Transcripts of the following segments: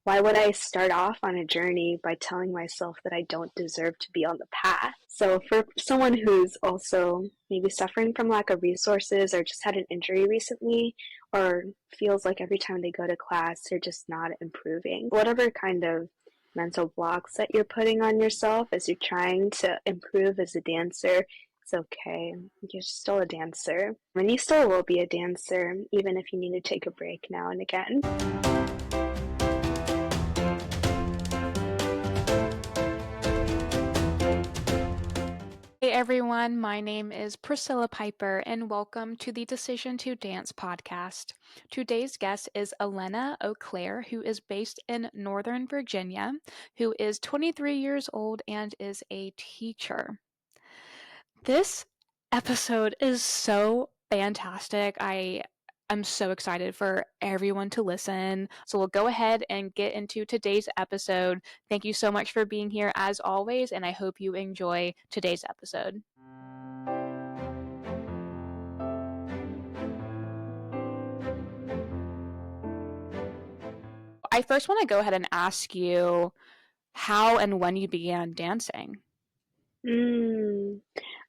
why would I start off on a journey by telling myself that I don't deserve to be on the path? So for someone who's also maybe suffering from lack of resources or just had an injury recently or feels like every time they go to class they're just not improving, whatever kind of mental blocks that you're putting on yourself as you're trying to improve as a dancer, it's okay. You're still a dancer. And you still will be a dancer, even if you need to take a break now and again. Hey everyone, my name is Priscilla Piper, and welcome to the Decision to Dance podcast. Today's guest is Elena Auclaire, who is based in Northern Virginia, who is 23 years old and is a teacher. This episode is so fantastic. I'm so excited for everyone to listen. So we'll go ahead and get into today's episode. Thank you so much for being here as always, and I hope you enjoy today's episode. I first want to go ahead and ask you how and when you began dancing.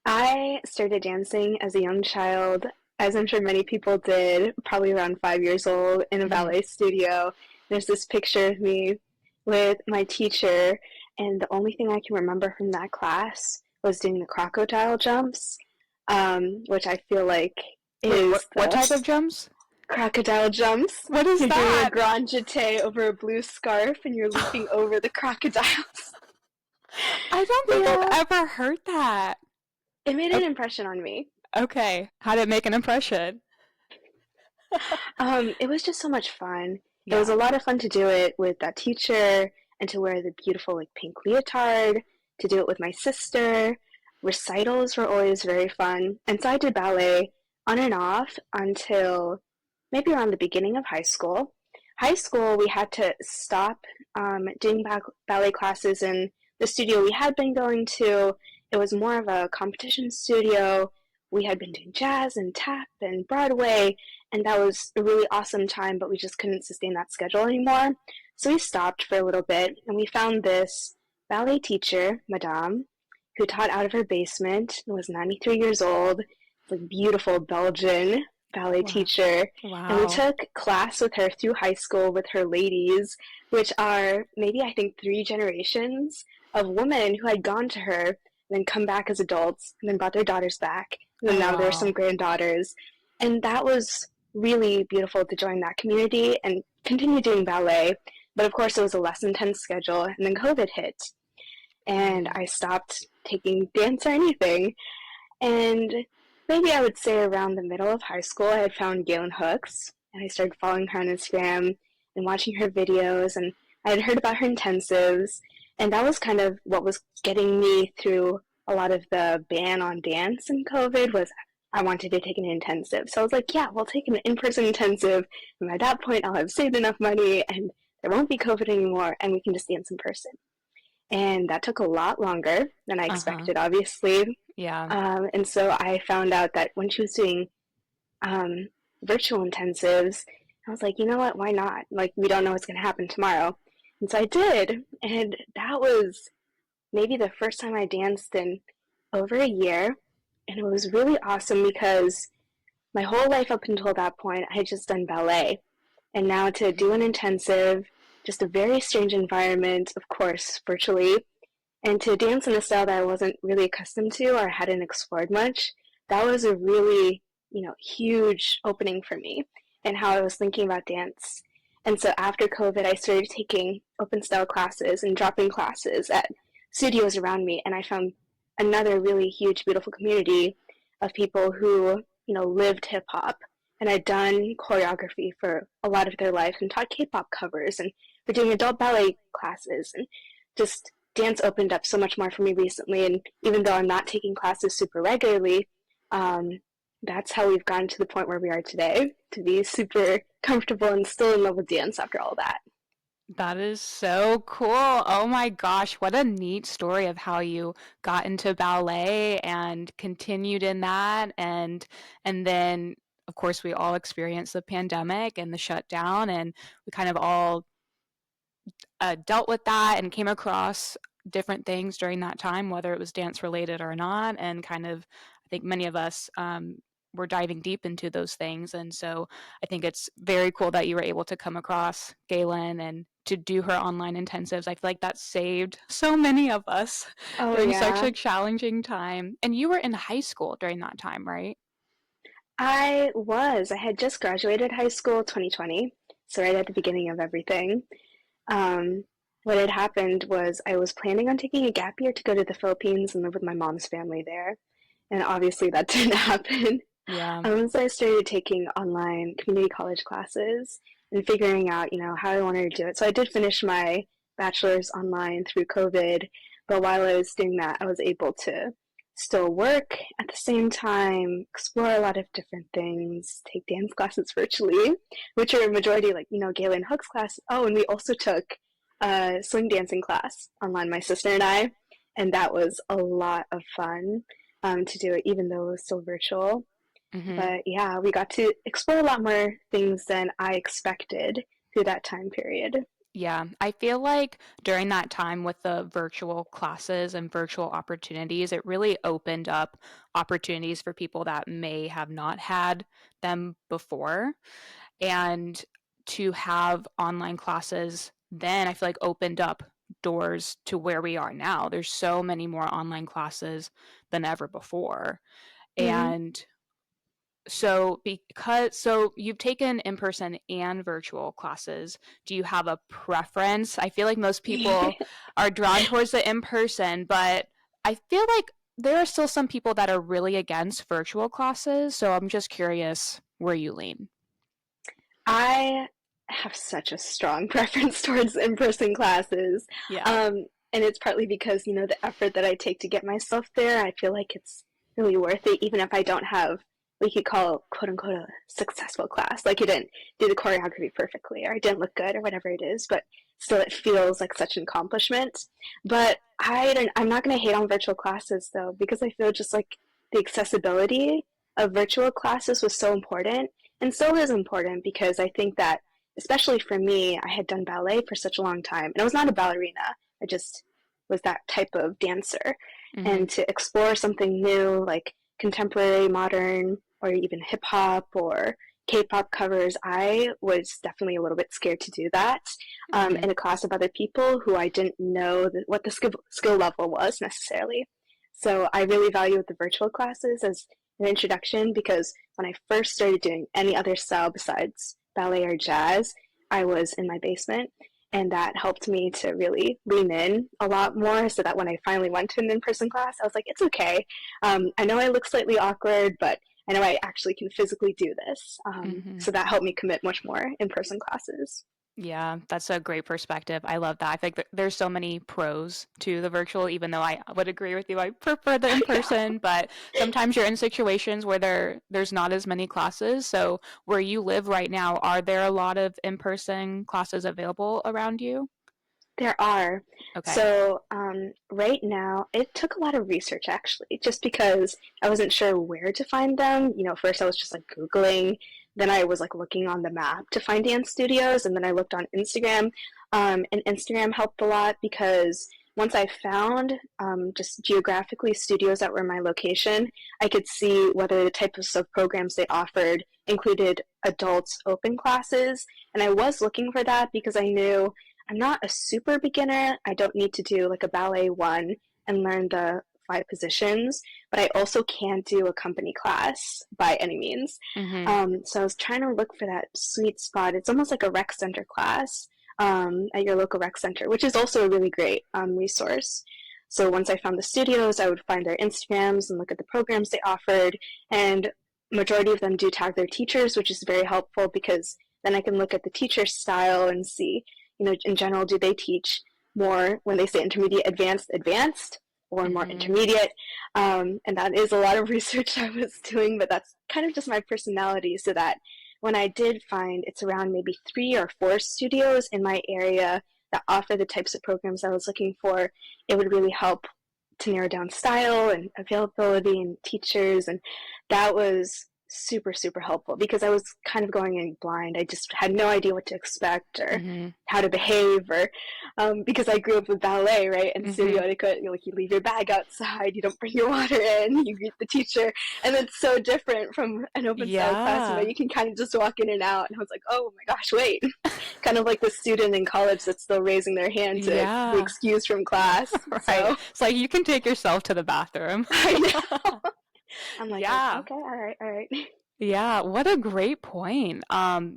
I started dancing as a young child, as I'm sure many people did, probably around 5 years old, in a ballet studio. There's this picture of me with my teacher, and the only thing I can remember from that class was doing the crocodile jumps, which I feel like is What type of jumps? crocodile jumps. What is You're that? doing a grand jeté over a blue scarf, and you're leaping over the crocodiles. I don't think I've ever heard that. It made an impression on me. Okay. How did it make an impression? It was just so much fun. It was a lot of fun to do it with that teacher and to wear the beautiful pink leotard, to do it with my sister. Recitals were always very fun. And so I did ballet on and off until maybe around the beginning of high school. High school, we had to stop doing ballet classes in the studio we had been going to. It was more of a competition studio. We had been doing jazz and tap and Broadway, and that was a really awesome time, but we just couldn't sustain that schedule anymore. So we stopped for a little bit, and we found this ballet teacher, Madame, who taught out of her basement and was 93 years old, like beautiful Belgian ballet teacher. Wow. And we took class with her through high school with her ladies, which are maybe I think 3 generations of women who had gone to her and then come back as adults and then brought their daughters back. And then now there's some granddaughters. And that was really beautiful to join that community and continue doing ballet. But of course, it was a less intense schedule, and then COVID hit. And I stopped taking dance or anything. And maybe I would say around the middle of high school, I had found Galen, and I started following her on Instagram and watching her videos, and I had heard about her intensives, and that was kind of what was getting me through a lot of the ban on dance in COVID was I wanted to take an intensive. So I was like, yeah, we'll take an in-person intensive, and by that point I'll have saved enough money, and there won't be COVID anymore, and we can just dance in person. And that took a lot longer than I expected, obviously. Yeah. And so I found out that when she was doing virtual intensives, I was like, you know what, why not? Like, we don't know what's going to happen tomorrow. And so I did, and that was maybe the first time I danced in over a year, and it was really awesome because my whole life up until that point, I had just done ballet. And now to do an intensive, just a very strange environment, of course, virtually, and to dance in a style that I wasn't really accustomed to or hadn't explored much, that was a really, huge opening for me and how I was thinking about dance. And so after COVID, I started taking open style classes and drop-in classes at studios around me, and I found another really huge, beautiful community of people who, lived hip hop and had done choreography for a lot of their life and taught K-pop covers and were doing adult ballet classes, and just dance opened up so much more for me recently. And even though I'm not taking classes super regularly, that's how we've gotten to the point where we are today, to be super comfortable and still in love with dance after all that. That is so cool. Oh my gosh, what a neat story of how you got into ballet and continued in that, and then of course we all experienced the pandemic and the shutdown, and we kind of all dealt with that and came across different things during that time, whether it was dance related or not, and kind of, I think many of us were diving deep into those things. And so I think it's very cool that you were able to come across Galen and to do her online intensives. I feel like that saved so many of us Oh, during such yeah. a challenging time. And you were in high school during that time, right? I was. I had just graduated high school 2020, so right at the beginning of everything. Um, what had happened was I was planning on taking a gap year to go to the Philippines and live with my mom's family there. And obviously that didn't happen. Yeah. So I started taking online community college classes and figuring out, how I wanted to do it. So I did finish my bachelor's online through COVID, but while I was doing that, I was able to still work at the same time, explore a lot of different things, take dance classes virtually, which are a majority like, Galen Hook's class. Oh, and we also took a swing dancing class online, my sister and I, and that was a lot of fun to do it, even though it was still virtual. Hmm. But yeah, we got to explore a lot more things than I expected through that time period. Yeah, I feel like during that time with the virtual classes and virtual opportunities, it really opened up opportunities for people that may have not had them before. And to have online classes then I feel like opened up doors to where we are now. There's so many more online classes than ever before. Mm-hmm. And so you've taken in-person and virtual classes. Do you have a preference? I feel like most people are drawn towards the in-person, but I feel like there are still some people that are really against virtual classes. So I'm just curious where you lean. I have such a strong preference towards in-person classes. Yeah. And it's partly because, the effort that I take to get myself there, I feel like it's really worth it, even if I don't have what you could call quote unquote a successful class. Like you didn't do the choreography perfectly or I didn't look good or whatever it is, but still it feels like such an accomplishment. But I'm not gonna hate on virtual classes though, because I feel just like the accessibility of virtual classes was so important and still is important because I think that, especially for me, I had done ballet for such a long time, and I was not a ballerina. I just was that type of dancer. Hmm. And to explore something new, like contemporary, modern, or even hip hop or K-pop covers, I was definitely a little bit scared to do that Hmm. in a class of other people who I didn't know what the skill level was necessarily. So I really value the virtual classes as an introduction because when I first started doing any other style besides ballet or jazz, I was in my basement. And that helped me to really lean in a lot more so that when I finally went to an in person class, I was like, it's okay. I know I look slightly awkward, but I know I actually can physically do this. Hmm. So that helped me commit much more in person classes. Yeah, that's a great perspective. I love that. I think that there's so many pros to the virtual, even though I would agree with you. I prefer the Yeah. in-person, but sometimes you're in situations where there's not as many classes. So where you live right now, are there a lot of in-person classes available around you? There are. Okay. So, right now, it took a lot of research actually, just because I wasn't sure where to find them. First I was just like Googling, then I was like looking on the map to find dance studios, and then I looked on Instagram. And Instagram helped a lot because once I found just geographically studios that were in my location, I could see whether the types of programs they offered included adults open classes. And I was looking for that because I knew I'm not a super beginner. I don't need to do like a ballet one and learn the five positions, but I also can't do a company class by any means. Mm-hmm. So I was trying to look for that sweet spot. It's almost like a rec center class at your local rec center, which is also a really great resource. So once I found the studios, I would find their Instagrams and look at the programs they offered, and majority of them do tag their teachers, which is very helpful because then I can look at the teacher's style and see, in general, do they teach more when they say intermediate, advanced, advanced, or more Mm-hmm. intermediate? And that is a lot of research I was doing, but that's kind of just my personality. So that when I did find it's around maybe 3 or 4 studios in my area that offer the types of programs I was looking for, it would really help to narrow down style and availability and teachers. And that was super, super helpful because I was kind of going in blind. I just had no idea what to expect or Mm-hmm. how to behave, or because I grew up with ballet, right? And Mm-hmm. studio etiquette, like you leave your bag outside, you don't bring your water in, you greet the teacher, and it's so different from an open style class. You Yeah. can kind of just walk in and out. And I was like, oh my gosh, wait, kind of like the student in college that's still raising their hand to be Yeah. excused from class. Right. So It's like you can take yourself to the bathroom. I know. I'm like, Yeah. okay, all right, all right. Yeah, what a great point.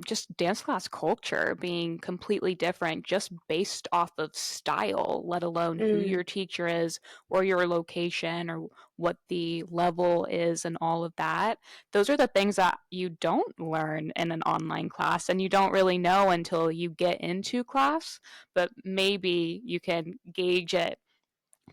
Just dance class culture being completely different just based off of style, let alone who Mm, your teacher is or your location or what the level is and all of that. Those are the things that you don't learn in an online class and you don't really know until you get into class, but maybe you can gauge it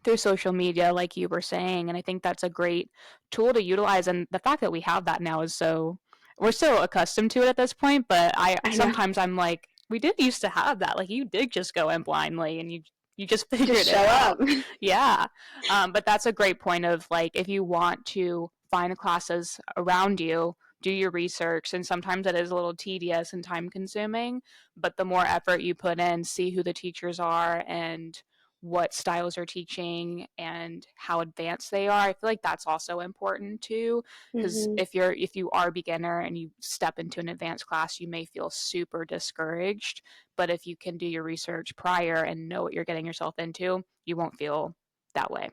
through social media, like you were saying. And I think that's a great tool to utilize. And the fact that we have that now is so, we're so accustomed to it at this point. But I I know. sometimes I'm like, we did used to have that. Like you did just go in blindly and you just Just figured it show up. out. Yeah. But that's a great point of like, if you want to find classes around you, do your research. And sometimes it is a little tedious and time consuming, but the more effort you put in, see who the teachers are and what styles are teaching and how advanced they are. I feel like that's also important too, because Hmm. if you are a beginner and you step into an advanced class, you may feel super discouraged. But if you can do your research prior and know what you're getting yourself into, you won't feel that way.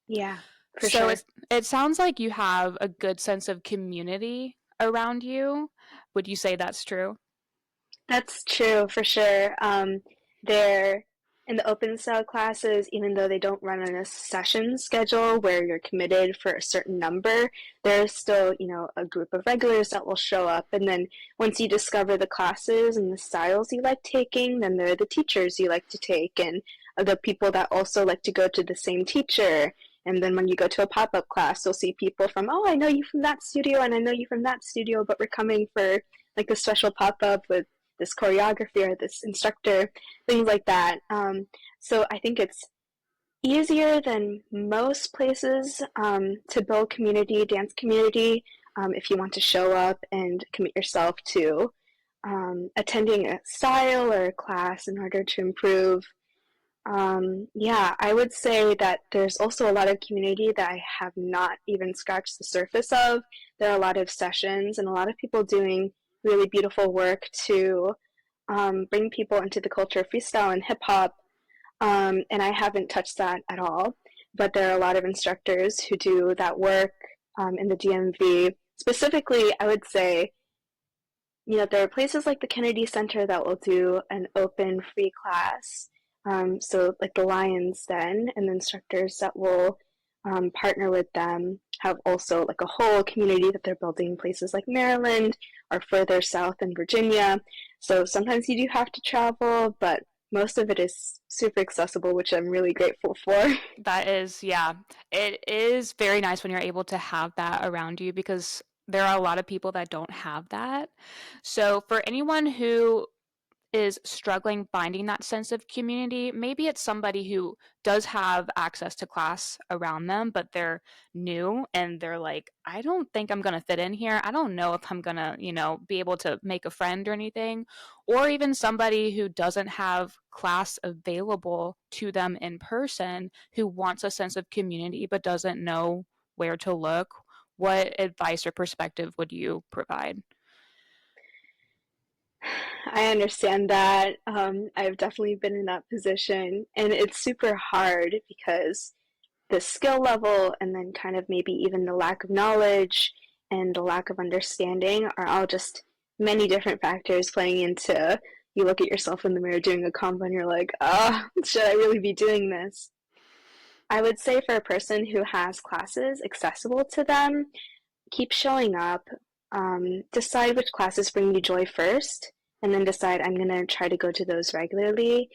Yeah, for So sure. it sounds like you have a good sense of community around you. Would you say that's true? That's true for sure. They're in the open style classes, even though they don't run on a session schedule where you're committed for a certain number, there's still, a group of regulars that will show up. And then once you discover the classes and the styles you like taking, then there are the teachers you like to take and the people that also like to go to the same teacher. And then when you go to a pop up class, you'll see people from, oh, I know you from that studio and I know you from that studio, but we're coming for like a special pop up with this choreography or this instructor, things like that. So I think it's easier than most places to build community, dance community, if you want to show up and commit yourself to attending a style or a class in order to improve. Yeah, I would say that there's also a lot of community that I have not even scratched the surface of. There are a lot of sessions and a lot of people doing really beautiful work to bring people into the culture of freestyle and hip hop. And I haven't touched that at all. But there are a lot of instructors who do that work in the DMV. Specifically, I would say, there are places like the Kennedy Center that will do an open free class. So, like the Lions Den and the instructors that will partner with them have also like a whole community that they're building places like Maryland or further south in Virginia. So sometimes you do have to travel, but most of it is super accessible, which I'm really grateful for. That is, yeah. It is very nice when you're able to have that around you because there are a lot of people that don't have that. So, for anyone who is struggling finding that sense of community, maybe it's somebody who does have access to class around them, but they're new and they're like, I don't think I'm going to fit in here. I don't know if I'm going to, be able to make a friend or anything. Or even somebody who doesn't have class available to them in person who wants a sense of community but doesn't know where to look. What advice or perspective would you provide? I understand that. I've definitely been in that position, and it's super hard because the skill level and then kind of maybe even the lack of knowledge and the lack of understanding are all just many different factors playing into you look at yourself in the mirror doing a combo and you're like, should I really be doing this? I would say for a person who has classes accessible to them, keep showing up, decide which classes bring you joy first, and then decide I'm going to try to go to those regularly,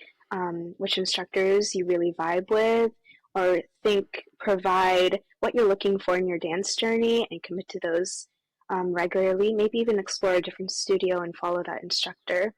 which instructors you really vibe with, or think provide what you're looking for in your dance journey and commit to those regularly. Maybe even explore a different studio and follow that instructor.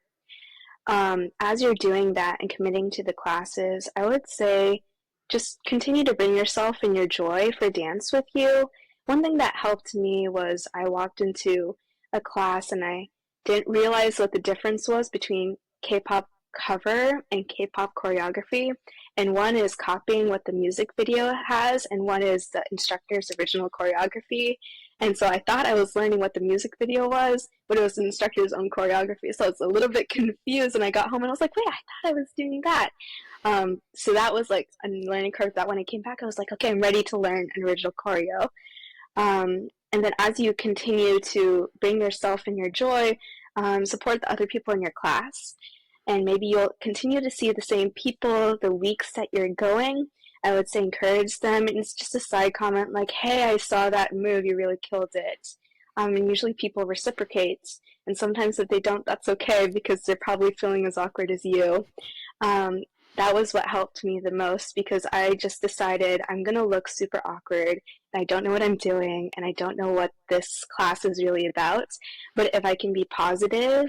As you're doing that and committing to the classes, I would say just continue to bring yourself and your joy for dance with you. one thing that helped me was I walked into a class and I didn't realize what the difference was between K-pop cover and K-pop choreography. And one is copying what the music video has, and one is the instructor's original choreography. And so I thought I was learning what the music video was, but it was the instructor's own choreography. So I was a little bit confused, and I got home and I was like, wait, I thought I was doing that. So that was like a learning curve that when I came back, I was like, okay, I'm ready to learn an original choreo. And then as you continue to bring yourself and your joy, support the other people in your class. And maybe you'll continue to see the same people the weeks that you're going. I would say encourage them. And it's just a side comment like, hey, I saw that move. You really killed it. And usually people reciprocate. And sometimes if they don't, that's okay because they're probably feeling as awkward as you. Um, that was what helped me the most because I just decided I'm going to look super awkward. And I don't know what I'm doing and I don't know what this class is really about. But if I can be positive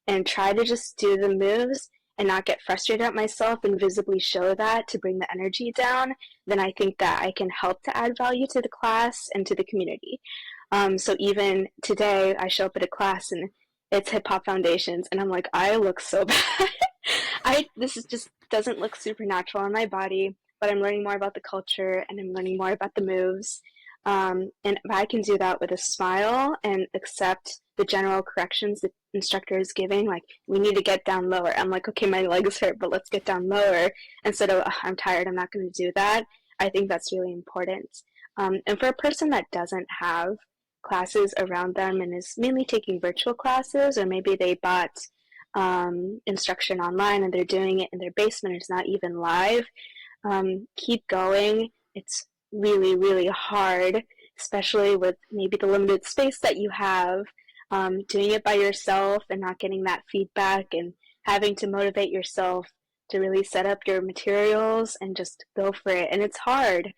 and try to just do the moves and not get frustrated at myself and visibly show that to bring the energy down, then I think that I can help to add value to the class and to the community. So even today, I show up at a class and it's hip hop foundations, and I'm like, I look so bad. This is just doesn't look supernatural on my body, but I'm learning more about the culture and I'm learning more about the moves. And if I can do that with a smile and accept the general corrections the instructor is giving, like we need to get down lower. I'm like, okay, my legs hurt, but let's get down lower instead of I'm tired. I'm not going to do that. I think that's really important. And for a person that doesn't have classes around them and is mainly taking virtual classes, or maybe they bought instruction online and they're doing it in their basement, it's not even live, keep going. It's really, really hard, especially with maybe the limited space that you have, doing it by yourself and not getting that feedback and having to motivate yourself to really set up your materials and just go for it. And it's hard.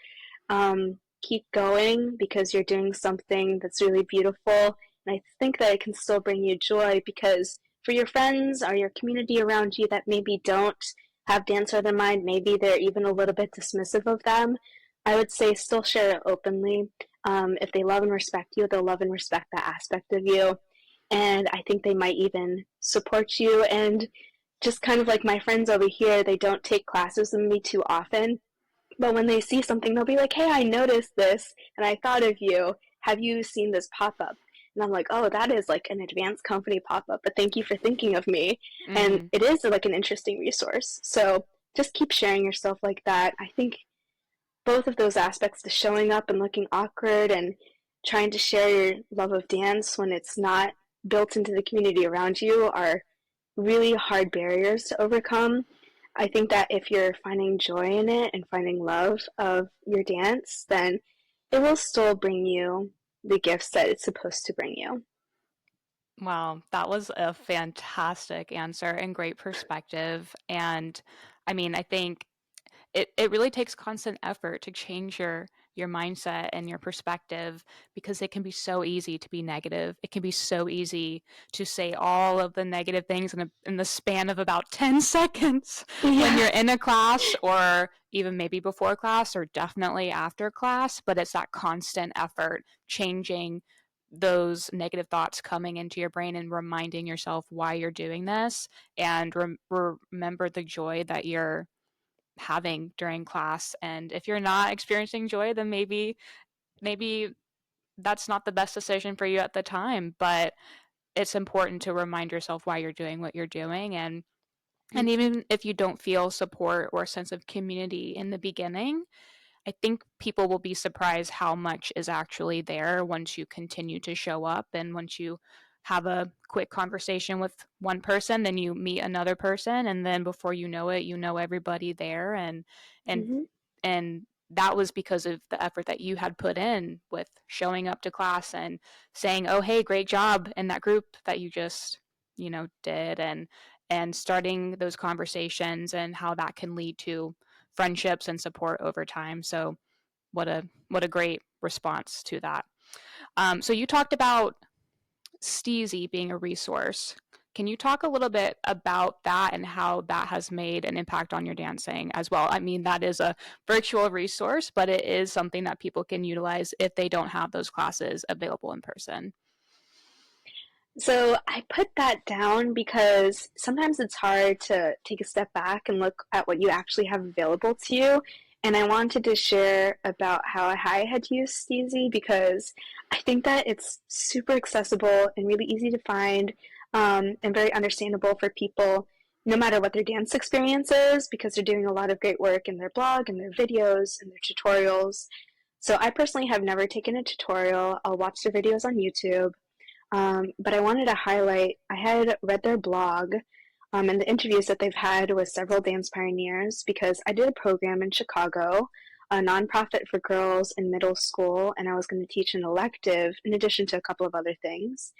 Keep going because you're doing something that's really beautiful. And I think that it can still bring you joy because for your friends or your community around you that maybe don't have dance on their mind, maybe they're even a little bit dismissive of them, I would say still share it openly. If they love and respect you, they'll love and respect that aspect of you. And I think they might even support you. And just kind of like my friends over here, they don't take classes with me too often. But when they see something, they'll be like, hey, I noticed this and I thought of you. Have you seen this pop up? And I'm like, oh, that is like an advanced company pop up, but thank you for thinking of me. And Mm-hmm. it is like an interesting resource. So just keep sharing yourself like that. I think both of those aspects, the showing up and looking awkward and trying to share your love of dance when it's not built into the community around you, are really hard barriers to overcome. I think that if you're finding joy in it and finding love of your dance, then it will still bring you the gifts that it's supposed to bring you. Wow, that was a fantastic answer and great perspective. And I mean, I think it really takes constant effort to change your mindset and your perspective because it can be so easy to be negative. It can be so easy to say all of the negative things in the span of about 10 seconds when Yeah. you're in a class or even maybe before class or definitely after class, but it's that constant effort changing those negative thoughts coming into your brain and reminding yourself why you're doing this and remember the joy that you're having during class. And if you're not experiencing joy, then maybe that's not the best decision for you at the time, but it's important to remind yourself why you're doing what you're doing. And even if you don't feel support or a sense of community in the beginning, I think people will be surprised how much is actually there once you continue to show up and once you have a quick conversation with one person, then you meet another person, and then before you know it, you know everybody there, and Mm-hmm. and that was because of the effort that you had put in with showing up to class and saying, "Oh, hey, great job," in that group that you just did, and starting those conversations and how that can lead to friendships and support over time. So what a great response to that. So you talked about Steezy being a resource. Can you talk a little bit about that and how that has made an impact on your dancing as well? I mean, that is a virtual resource, but it is something that people can utilize if they don't have those classes available in person. So I put that down because sometimes it's hard to take a step back and look at what you actually have available to you. And I wanted to share about how I had used Steezy because I think that it's super accessible and really easy to find, and very understandable for people, no matter what their dance experience is, because they're doing a lot of great work in their blog and their videos and their tutorials. So I personally have never taken a tutorial. I'll watch their videos on YouTube. But I wanted to highlight, I had read their blog, and the interviews that they've had with several dance pioneers because I did a program in Chicago, a nonprofit for girls in middle school, and I was going to teach an elective in addition to a couple of other things.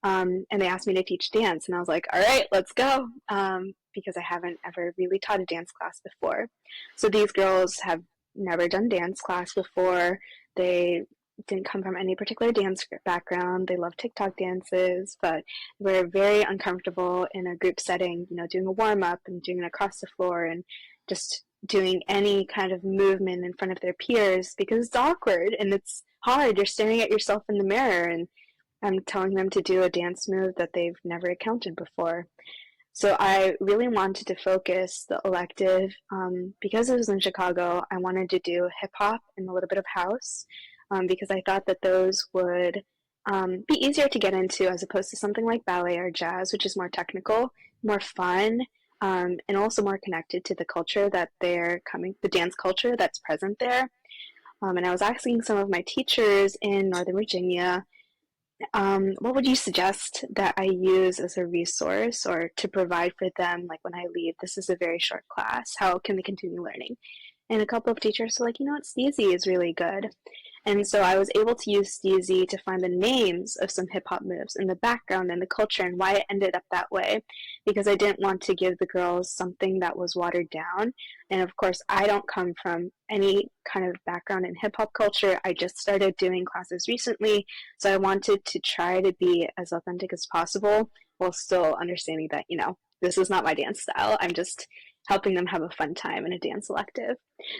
And they asked me to teach dance, and I was like, all right, let's go, because I haven't ever really taught a dance class before. So these girls have never done dance class before. They didn't come from any particular dance background. They love TikTok dances, but were very uncomfortable in a group setting, doing a warm up and doing it across the floor and just doing any kind of movement in front of their peers because it's awkward and it's hard. You're staring at yourself in the mirror and I'm telling them to do a dance move that they've never encountered before. So I really wanted to focus the elective, because it was in Chicago, I wanted to do hip hop and a little bit of house, because I thought that those would, be easier to get into as opposed to something like ballet or jazz, which is more technical, more fun, and also more connected to the culture that the dance culture that's present there. And I was asking some of my teachers in Northern Virginia, what would you suggest that I use as a resource or to provide for them, like when I leave? This is a very short class. How can they continue learning? And a couple of teachers were like, Steezy is really good. And so I was able to use Steezy to find the names of some hip hop moves and the background and the culture and why it ended up that way, because I didn't want to give the girls something that was watered down. And of course, I don't come from any kind of background in hip hop culture. I just started doing classes recently, so I wanted to try to be as authentic as possible while still understanding that, this is not my dance style. I'm just helping them have a fun time in a dance elective.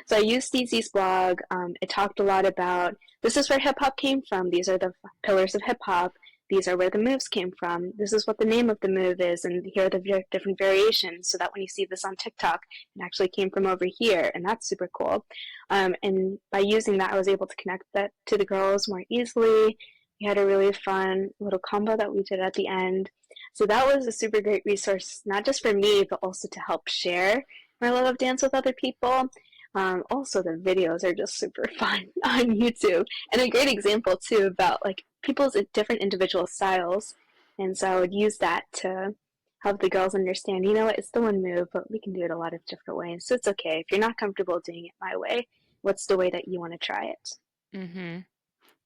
So I used Steezy's blog. It talked a lot about this is where hip hop came from. These are the pillars of hip hop. These are where the moves came from. This is what the name of the move is, and here are the different variations. So that when you see this on TikTok, it actually came from over here, and that's super cool. And by using that, I was able to connect that to the girls more easily. We had a really fun little combo that we did at the end. So that was a super great resource, not just for me, but also to help share my love of dance with other people. Also, the videos are just super fun on YouTube, and a great example too about like people's different individual styles. And so I would use that to help the girls understand, it's the one move, but we can do it a lot of different ways. So it's okay if you're not comfortable doing it my way. What's the way that you want to try it? Mm-hmm.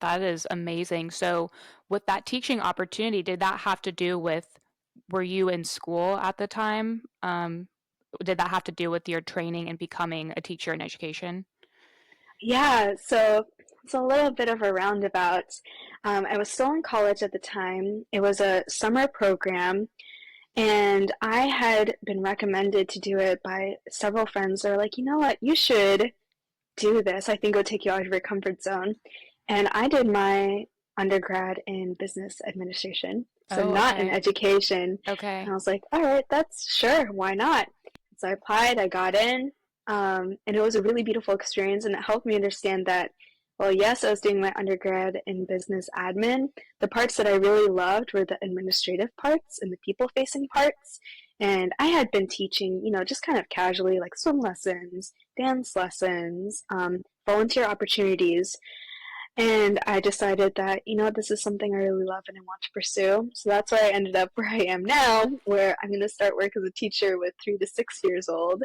That is amazing. So, with that teaching opportunity, did that have to do with, were you in school at the time? Did that have to do with your training and becoming a teacher in education? Yeah, so it's a little bit of a roundabout. I was still in college at the time. It was a summer program, and I had been recommended to do it by several friends. They were like, you know what, you should do this. I think it'll take you out of your comfort zone. And I did my undergrad in business administration, so Oh, not in okay. education. And Okay. I was like, all right, that's sure, why not? So I applied, I got in, and it was a really beautiful experience, and it helped me understand that, well, yes, I was doing my undergrad in business admin. The parts that I really loved were the administrative parts and the people facing parts. And I had been teaching, just kind of casually, like swim lessons, dance lessons, volunteer opportunities. And I decided that, this is something I really love and I want to pursue. So that's why I ended up where I am now, where I'm going to start work as a teacher with 3 to 6 years old.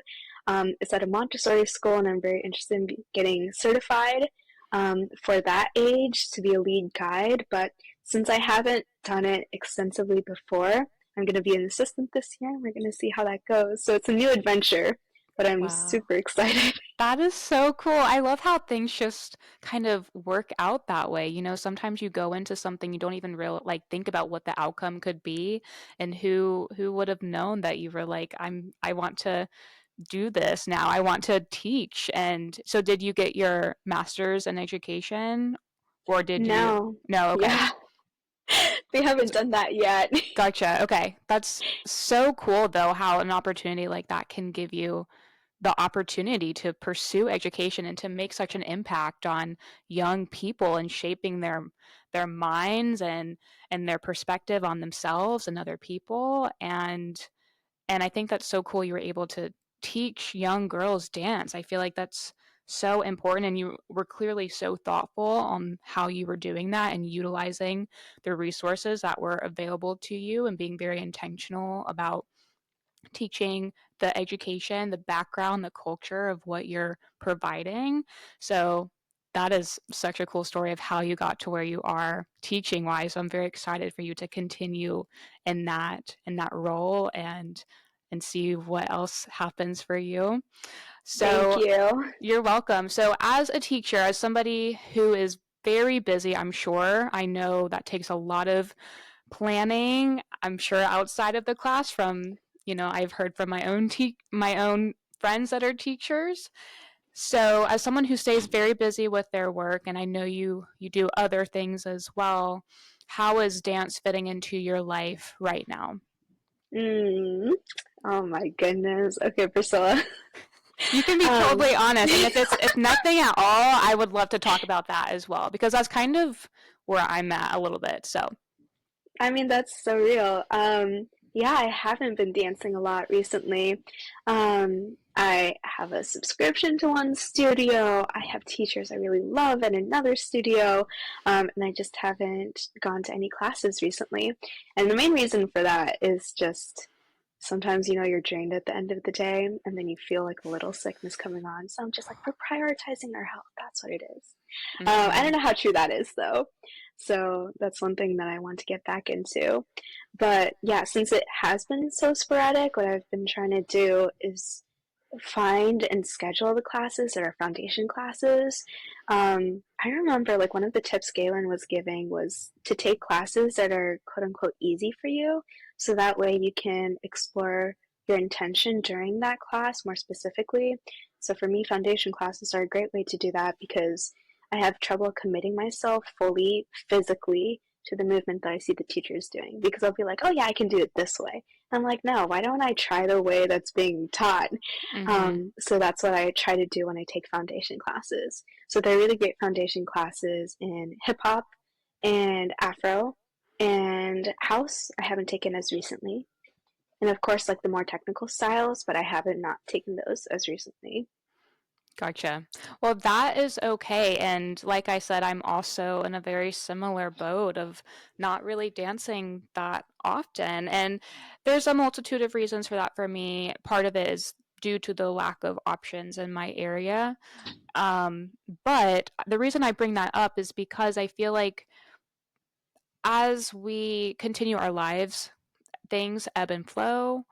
It's at a Montessori school, and I'm very interested in getting certified, for that age to be a lead guide. But since I haven't done it extensively before, I'm going to be an assistant this year, and we're going to see how that goes. So it's a new adventure, but I'm Wow. super excited. That is so cool. I love how things just kind of work out that way. You know, sometimes you go into something you don't even real like think about what the outcome could be, and who would have known that you were like, I want to do this now. I want to teach. And so did you get your master's in education or did you? No, No, okay. yeah, they haven't done that yet. Gotcha. Okay. That's so cool though how an opportunity like that can give you the opportunity to pursue education and to make such an impact on young people and shaping their minds and their perspective on themselves and other people and I think that's so cool you were able to teach young girls dance. I feel like that's so important and you were clearly so thoughtful on how you were doing that and utilizing the resources that were available to you and being very intentional about teaching the education, the background, the culture of what you're providing. So that is such a cool story of how you got to where you are teaching wise. So I'm very excited for you to continue in that role and see what else happens for you. Thank So you. you're welcome. So as a teacher, as somebody who is very busy, I'm sure I know that takes a lot of planning. I'm sure outside of the class from, I've heard from my own friends that are teachers. So, as someone who stays very busy with their work and I know you do other things as well, how is dance fitting into your life right now? Mm. Oh my goodness. Okay, Priscilla. You can be Um, totally honest and if nothing at all, I would love to talk about that as well because that's kind of where I'm at a little bit. So, I mean, that's so real. Yeah, I haven't been dancing a lot recently. I have a subscription to one studio. I have teachers I really love in another studio, and I just haven't gone to any classes recently. And the main reason for that is just sometimes, you're drained at the end of the day, and then you feel like a little sickness coming on. So I'm just like, we're prioritizing our health. That's what it is. I don't mhm. know how true that is, though. So that's one thing that I want to get back into. But yeah, since it has been so sporadic, what I've been trying to do is find and schedule the classes that are foundation classes. I remember like one of the tips Galen was giving was to take classes that are quote unquote easy for you. So that way you can explore your intention during that class more specifically. So for me, foundation classes are a great way to do that because I have trouble committing myself fully physically to the movement that I see the teachers doing because I'll be like, oh yeah, I can do it this way. I'm like, no, why don't I try the way that's being taught? Mhm. So that's what I try to do when I take foundation classes. So they're really great foundation classes in hip hop and Afro and house. I haven't taken as recently. And of course, like the more technical styles, but I haven't not taken those as recently. Gotcha. Well, that is okay. And like I said, I'm also in a very similar boat of not really dancing that often. And there's a multitude of reasons for that for me. Part of it is due to the lack of options in my area. Um, but the reason I bring that up is because I feel like as we continue our lives, things ebb and flow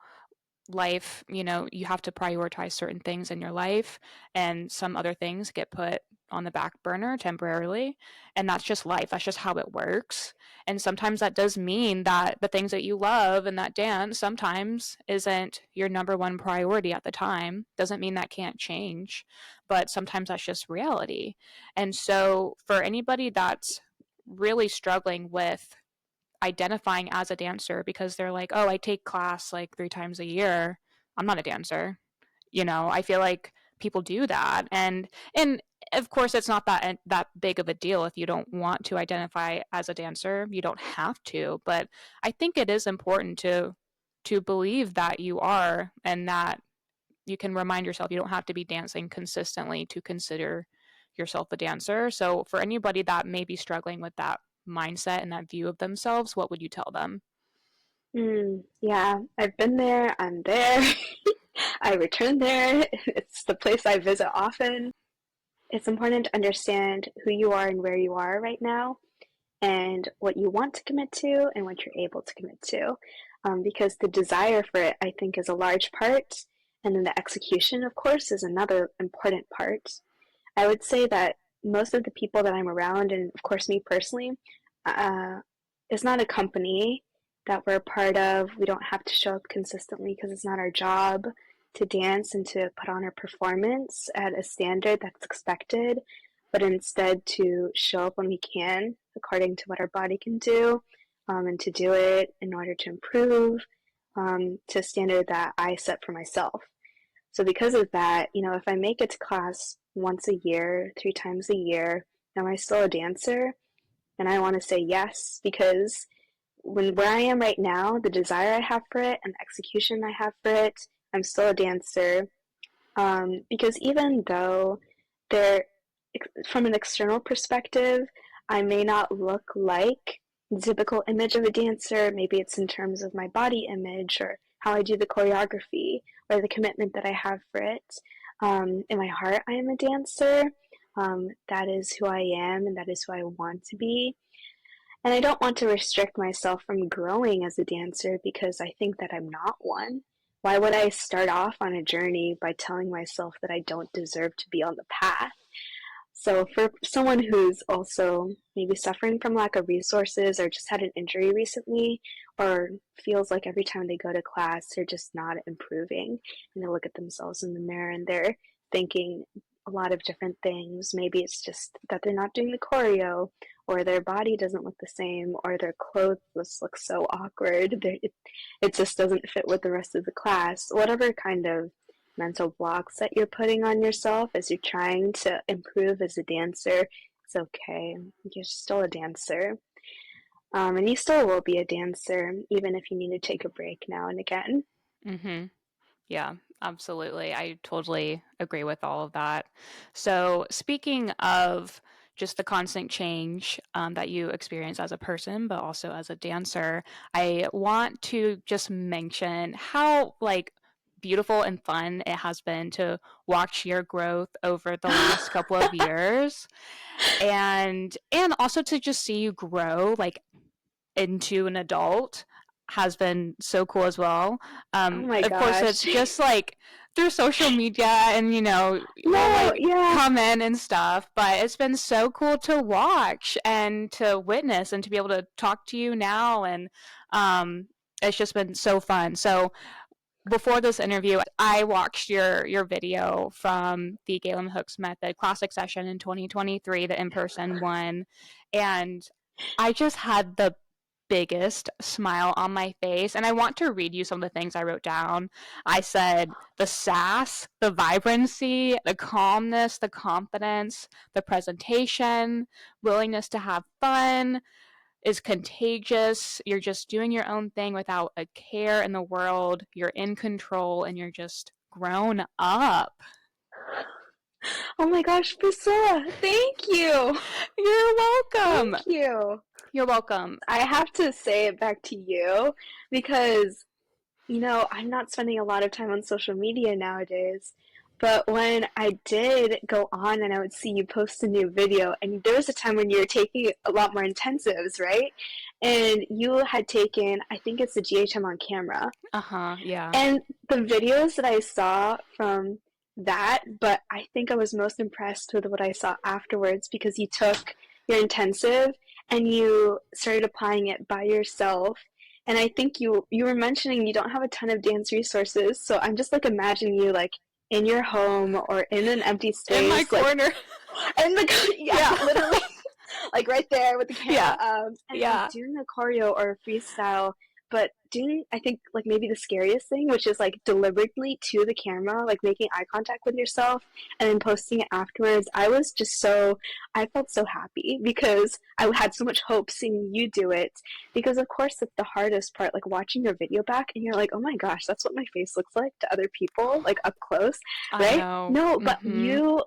life, you have to prioritize certain things in your life, and some other things get put on the back burner temporarily. And that's just life. That's just how it works. And sometimes that does mean that the things that you love and that dance sometimes isn't your number one priority at the time. Doesn't mean that can't change, but sometimes that's just reality. And so, for anybody that's really struggling with identifying as a dancer because they're like, "Oh, I take class like 3 times a year. I'm not a dancer." I feel like people do that and of course it's not that big of a deal if you don't want to identify as a dancer. You don't have to, but I think it is important to believe that you are and that you can remind yourself you don't have to be dancing consistently to consider yourself a dancer. So for anybody that may be struggling with that mindset and that view of themselves, what would you tell them? Yeah, I've been there. I'm there. I return there. It's the place I visit often. It's important to understand who you are and where you are right now and what you want to commit to and what you're able to commit to. Because the desire for it, I think, is a large part. And then the execution, of course, is another important part. I would say that most of the people that I'm around, and of course me personally, uh, is not a company that we're a part of. We don't have to show up consistently because it's not our job to dance and to put on our performance at a standard that's expected, but instead to show up when we can according to what our body can do, and to do it in order to improve, to a standard that I set for myself. So because of that, if I make it to class once a year, 3 times a year, am I still a dancer? And I want to say yes, because where I am right now, the desire I have for it and the execution I have for it, I'm still a dancer. Because even though there, from an external perspective, I may not look like the typical image of a dancer. Maybe it's in terms of my body image or how I do the choreography or the commitment that I have for it. In my heart, I am a dancer. That is who I am and that is who I want to be. And I don't want to restrict myself from growing as a dancer because I think that I'm not one. Why would I start off on a journey by telling myself that I don't deserve to be on the path? So, for someone who's also maybe suffering from lack of resources or just had an injury recently, or feels like every time they go to class they're just not improving, and they look at themselves in the mirror and they're thinking a lot of different things. Maybe it's just that they're not doing the choreo, or their body doesn't look the same, or their clothes just look so awkward. It just doesn't fit with the rest of the class. Whatever kind of mental blocks that you're putting on yourself as you're trying to improve as a dancer, it's okay. You're still a dancer. And you still will be a dancer, even if you need to take a break now and again. Mm-hmm. Yeah, absolutely. I totally agree with all of that. So, speaking of just the constant change that you experience as a person, but also as a dancer, I want to just mention how beautiful and fun it has been to watch your growth over the last couple of years, and also to just see you grow into an adult has been so cool as well. Oh my Of course, it's gosh. just through social media, and we'll No, yeah. comment and stuff, but it's been so cool to watch and to witness and to be able to talk to you now, and it's just been so fun. So before this interview, I watched your video from the Galen Hooks Method Classic session in 2023, the in-person one, and I just had the biggest smile on my face. And I want to read you some of the things I wrote down. I said the sass, the vibrancy, the calmness, the confidence, the presentation, willingness to have fun is contagious. You're just doing your own thing without a care in the world. You're in control and you're just grown up. Oh my gosh, Priscilla, thank you. You're welcome. Thank you. You're welcome. I have to say it back to you because, I'm not spending a lot of time on social media nowadays. But when I did go on and I would see you post a new video, and there was a time when you were taking a lot more intensives, right? And you had taken, I think it's the GHM on camera. Uh-huh, yeah. And the videos that I saw from that, but I think I was most impressed with what I saw afterwards because you took your intensive and you started applying it by yourself. And I think you were mentioning you don't have a ton of dance resources, so I'm just imagining you in your home or in an empty space, in my corner. In the yeah, literally, right there with the camera, and doing a choreo or a freestyle, but doing, I think, maybe the scariest thing, which is deliberately to the camera, making eye contact with yourself and then posting it afterwards. I felt so happy because I had so much hope seeing you do it, because of course it's the hardest part, watching your video back and you're oh my gosh, that's what my face looks like to other people, up close, right? I know. No, but you,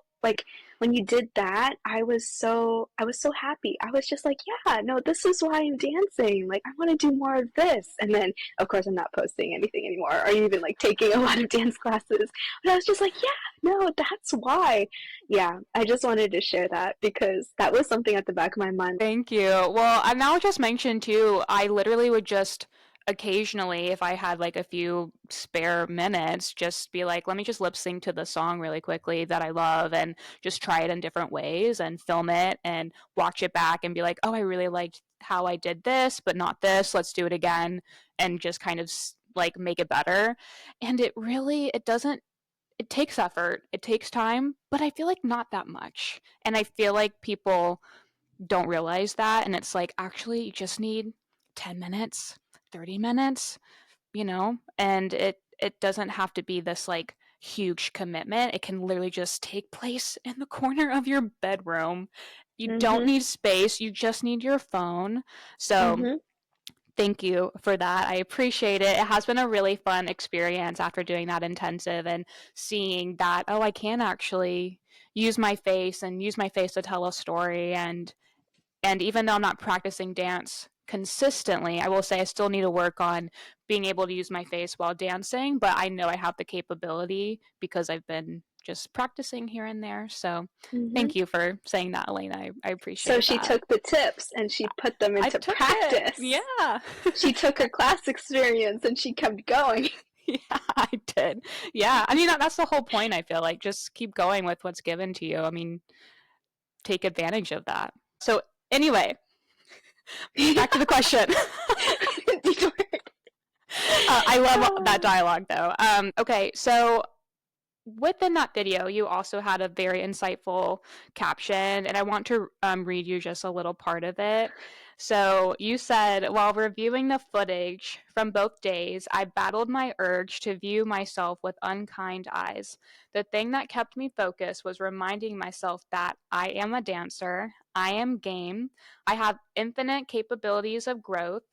when you did that, I was so happy. I was just yeah, no, this is why I'm dancing. I want to do more of this. And then, of course, I'm not posting anything anymore or even taking a lot of dance classes. But I was just yeah, no, that's why. Yeah, I just wanted to share that because that was something at the back of my mind. Thank you. Well, and now just mentioned too, I literally would just occasionally, if I had like a few spare minutes, just be like, let me just lip sync to the song really quickly that I love and just try it in different ways and film it and watch it back and be like, oh, I really liked how I did this, but not this. Let's do it again and just kind of like make it better. And it doesn't, it takes effort, it takes time, but I feel like not that much. And I feel like people don't realize that. And it's like, actually, you just need 10 minutes, 30 minutes, and it doesn't have to be this like huge commitment. It can literally just take place in the corner of your bedroom. You don't Mhm. need space, you just need your phone. So Mhm. thank you for that. I appreciate it. It has been a really fun experience after doing that intensive and seeing that, oh, I can actually use my face to tell a story. And even though I'm not practicing dance consistently, I will say I still need to work on being able to use my face while dancing, but I know I have the capability because I've been just practicing here and there. So Mhm. thank you for saying that, Elena. I So appreciate she that. took the tips and she put them I into took it. practice. Yeah. She took her class experience and she kept going. Yeah, I did. Yeah. I mean, that's the whole point, I feel like. Just keep going with what's given to you. I mean, take advantage of that. So, anyway, back to the question. I love that dialogue, though. Okay, so within that video, you also had a very insightful caption, and I want to read you just a little part of it. So you said, while reviewing the footage from both days, I battled my urge to view myself with unkind eyes. The thing that kept me focused was reminding myself that I am a dancer, I am game, I have infinite capabilities of growth.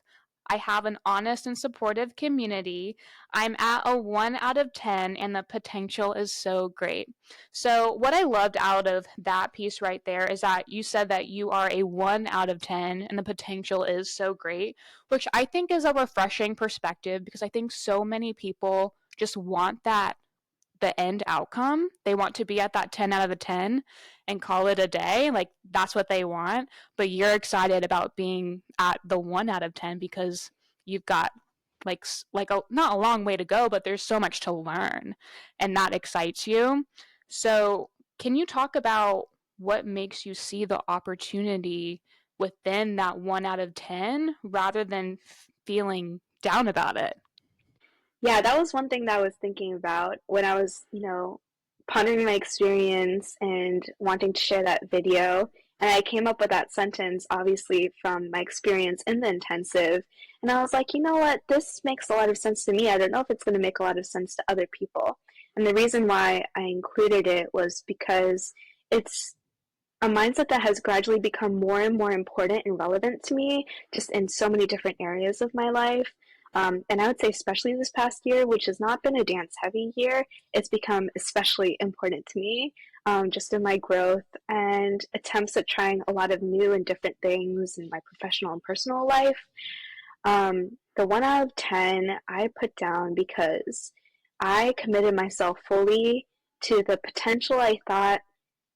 I have an honest and supportive community. I'm at a 1 out of 10, and the potential is so great. So, what I loved out of that piece right there is that you said that you are a 1 out of 10, and the potential is so great, which I think is a refreshing perspective because I think so many people just want that the end outcome. They want to be at that 10 out of a 10 and call it a day. Like that's what they want. But you're excited about being at the 1 out of 10 because you've got like a not a long way to go, but there's so much to learn and that excites you. So, can you talk about what makes you see the opportunity within that 1 out of 10 rather than feeling down about it? Yeah, that was one thing that I was thinking about when I was, pondering my experience and wanting to share that video. And I came up with that sentence, obviously, from my experience in the intensive. And I was like, you know what? This makes a lot of sense to me. I don't know if it's going to make a lot of sense to other people. And the reason why I included it was because it's a mindset that has gradually become more and more important and relevant to me just in so many different areas of my life. And I would say, especially this past year, which has not been a dance heavy year, it's become especially important to me just in my growth and attempts at trying a lot of new and different things in my professional and personal life. The 1 out of 10 I put down because I committed myself fully to the potential I thought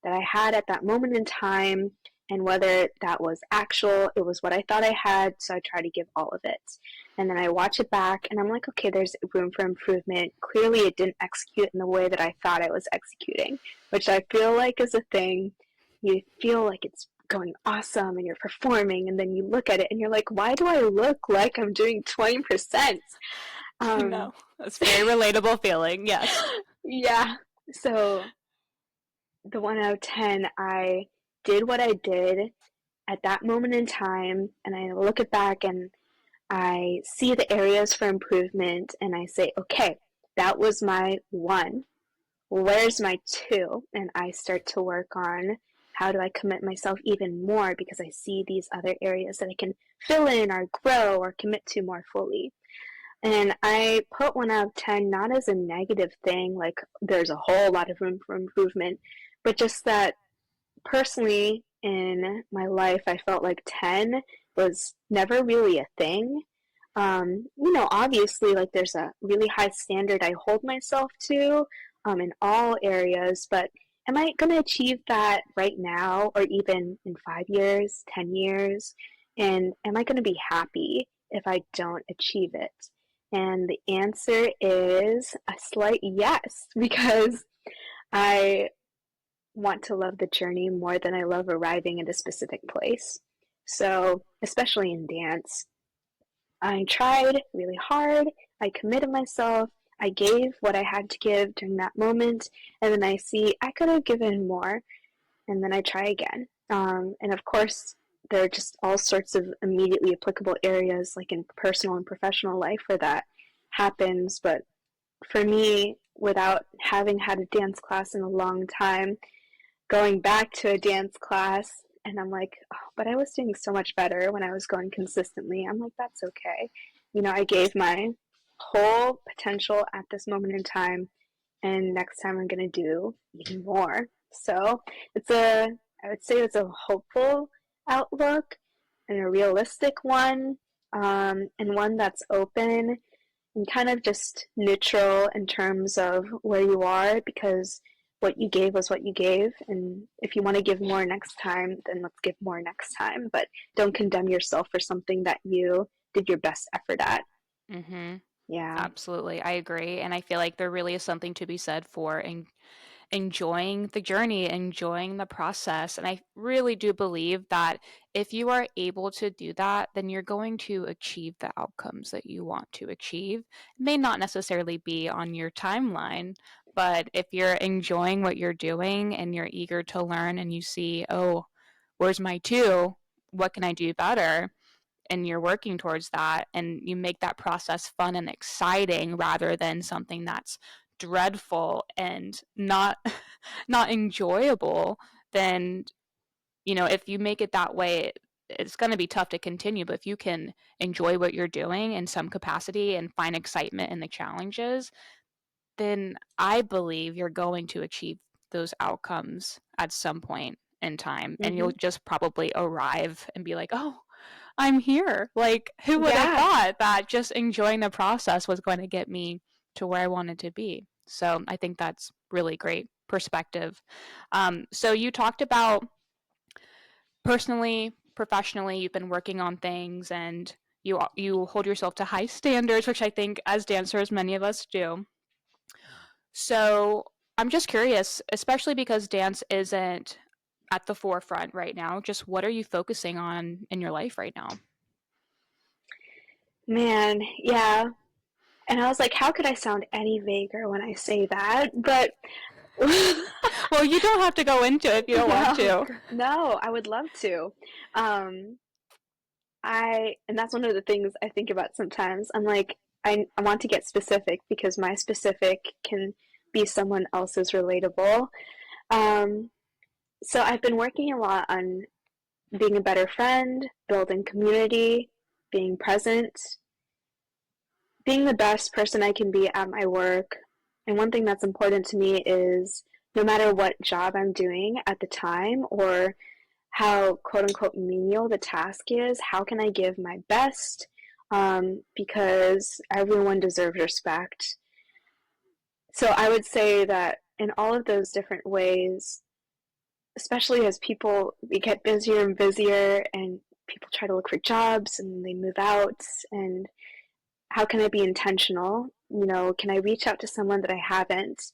that I had at that moment in time, and whether that was actual, it was what I thought I had, so I try to give all of it. And then I watch it back, and I'm like, okay, there's room for improvement. Clearly, it didn't execute in the way that I thought I was executing, which I feel like is a thing. You feel like it's going awesome and you're performing, and then you look at it and you're like, why do I look like I'm doing 20%? I Um, know. That's a very relatable feeling. Yes. yeah. So the 1 out of 10, I did what I did at that moment in time, and I look it back and I see the areas for improvement, and I say, okay, that was my 1. Where's my 2? And I start to work on how do I commit myself even more because I see these other areas that I can fill in or grow or commit to more fully. And I put 1 out of 10 not as a negative thing, like there's a whole lot of room for improvement, but just that personally in my life, I felt like 10 was never really a thing. Obviously, like there's a really high standard I hold myself to in all areas, but am I going to achieve that right now or even in 5 years, 10 years? And am I going to be happy? if I don't achieve it? And the answer is a slight yes, because I want to love the journey more than I love arriving at a specific place. So, especially in dance, I tried really hard, I committed myself, I gave what I had to give during that moment, and then I see I could have given more, and then I try again. And of course, there are just all sorts of immediately applicable areas, like in personal and professional life, where that happens. But for me, without having had a dance class in a long time, going back to a dance class, and I'm like, oh, but I was doing so much better when I was going consistently. I'm like, that's okay. I gave my whole potential at this moment in time, and next time I'm going to do even more. So I would say it's a hopeful outlook and a realistic one, and one that's open and kind of just neutral in terms of where you are, because what you gave was what you gave, and if you want to give more next time, then let's give more next time, but don't condemn yourself for something that you did your best effort at. Mm-hmm. Yeah. Absolutely. I agree. And I feel like there really is something to be said for enjoying the journey, enjoying the process. And I really do believe that if you are able to do that, then you're going to achieve the outcomes that you want to achieve. It may not necessarily be on your timeline, but if you're enjoying what you're doing and you're eager to learn and you see, oh, where's my two? What can I do better? And you're working towards that and you make that process fun and exciting rather than something that's dreadful and not not enjoyable, then if you make it that way, it's going to be tough to continue. But if you can enjoy what you're doing in some capacity and find excitement in the challenges, then I believe you're going to achieve those outcomes at some point in time, and Hmm. you'll just probably arrive and be like, oh, I'm here. Like, who would have Yeah. thought that just enjoying the process was going to get me to where I wanted to be? So I think that's really great perspective. So you talked about personally, professionally, you've been working on things and you hold yourself to high standards, which I think as dancers, many of us do. So I'm just curious, especially because dance isn't at the forefront right now, just what are you focusing on in your life right now? Man, yeah. And I was like, how could I sound any vaguer when I say that? But Well, you don't have to go into it if you don't want no, to. no, I would love to. Um, and that's one of the things I think about sometimes. I'm like, I want to get specific because my specific can be someone else's relatable. Um, so I've been working a lot on being a better friend, building community, being present, being the best person I can be at my work. And one thing that's important to me is no matter what job I'm doing at the time or how quote unquote menial the task is, how can I give my best? Because everyone deserves respect. So I would say that in all of those different ways, especially as we get busier and busier and people try to look for jobs and they move out, and how can I be intentional? Can I reach out to someone that I haven't?